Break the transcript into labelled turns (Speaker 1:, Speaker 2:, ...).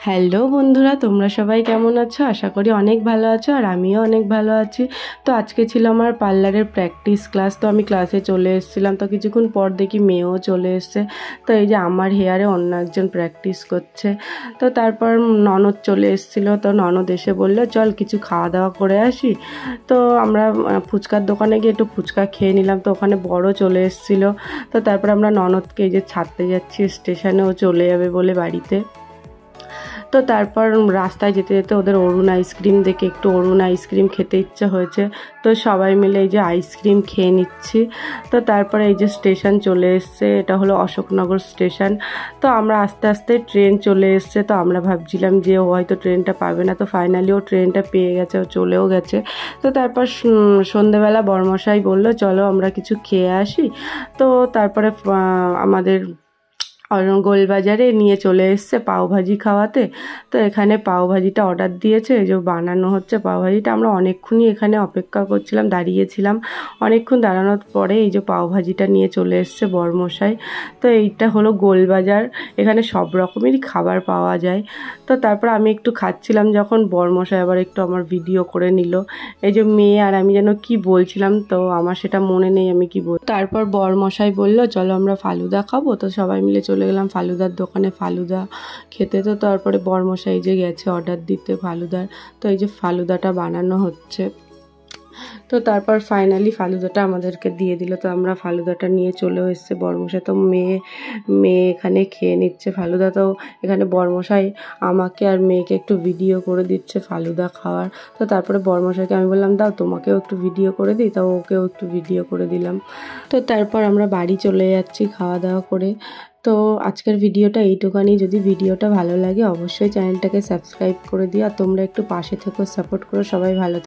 Speaker 1: Hello বন্ধুরা, তোমরা সবাই কেমন আছো? আশা করি অনেক ভালো আছো, আর আমিও অনেক ভালো আছি। তো আজকে ছিল আমার পার্লারের প্র্যাকটিস ক্লাস। তো আমি ক্লাসে চলে এসেছিলাম। তো কিছুক্ষণ পর দেখি মেয়েও চলে এসছে। তো এই যে আমার হেয়ারে অন্য একজন প্র্যাকটিস করছে। তো তারপর ননদ চলে এসেছিলো। তো ননদ এসে বললো চল কিছু খাওয়া দাওয়া করে আসি। তো আমরা ফুচকার দোকানে গিয়ে একটু ফুচকা খেয়ে নিলাম। তো ওখানে বড় চলে এসেছিলো। তো তারপর আমরা ননদকে এই যে ছাড়তে যাচ্ছি স্টেশনেও চলে যাবে বলে বাড়িতে। তো তারপর রাস্তায় যেতে যেতে ওদের অরুণ আইসক্রিম দেখে একটু অরুণ আইসক্রিম খেতে ইচ্ছে হয়েছে। তো সবাই মিলে এই যে আইসক্রিম খেয়ে নিচ্ছি। তো তারপরে এই যে স্টেশন চলে এসছে, এটা হলো অশোকনগর স্টেশন। তো আমরা আস্তে আস্তে ট্রেন চলে এসছে। তো আমরা ভাবছিলাম যে ও হয়তো ট্রেনটা পাবে না, তো ফাইনালি ও ট্রেনটা পেয়ে গেছে, ও চলেও গেছে। তো তারপর সন্ধেবেলা বরমশাই বলল চলো আমরা কিছু খেয়ে আসি। তো তারপরে আমাদের গোলবাজারে নিয়ে চলে এসছে পাওভাজি খাওয়াতে। তো এখানে পাওভাজিটা অর্ডার দিয়েছে, এই যে বানানো হচ্ছে পাওভাজিটা। আমরা অনেকক্ষণই এখানে অপেক্ষা করছিলাম, দাঁড়িয়েছিলাম। অনেকক্ষণ দাঁড়ানোর পরে এই যে পাওভাজিটা নিয়ে চলে এসছে বরমশাই। তো এইটা হলো গোলবাজার, এখানে সব রকমেরই খাবার পাওয়া যায়। তো তারপর আমি একটু খাচ্ছিলাম যখন বরমশাই আবার একটু আমার ভিডিও করে নিল। এই যে মেয়ে আর আমি যেন কি বলছিলাম, তো আমার সেটা মনে নেই আমি কি বল। তারপর বরমশাই বলল চলো আমরা ফালুদা খাবো। তো সবাই মিলে চলে গেলাম ফালুদার দোকানে ফালুদা খেতে। তো তারপরে বরমশাই যে গেছে অর্ডার দিতে ফালুদার। তো এই যে ফালুদাটা বানানো হচ্ছে। তো তারপর ফাইনালি ফালুদাটা আমাদেরকে দিয়ে দিল। তো আমরা ফালুদাটা নিয়ে চলেও এসছে। বরমশাই তো মেয়ে মেয়ে এখানে খেয়ে নিচ্ছে ফালুদা। তো এখানে বরমশাই আমাকে আর মেয়েকে একটু ভিডিও করে দিচ্ছে ফালুদা খাওয়ার। তো তারপরে বরমশাইকে আমি বললাম দাও তোমাকেও একটু ভিডিও করে দিই। তো ওকেও একটু ভিডিও করে দিলাম। তো তারপর আমরা বাড়ি চলে যাচ্ছি খাওয়া দাওয়া করে। তো আজকের ভিডিওটা এইটুখানি। যদি ভিডিওটা ভালো লাগে অবশ্যই চ্যানেলটাকে সাবস্ক্রাইব করে দিও, আর তোমরা একটু পাশে থেকো, সাপোর্ট করো। সবাই ভালো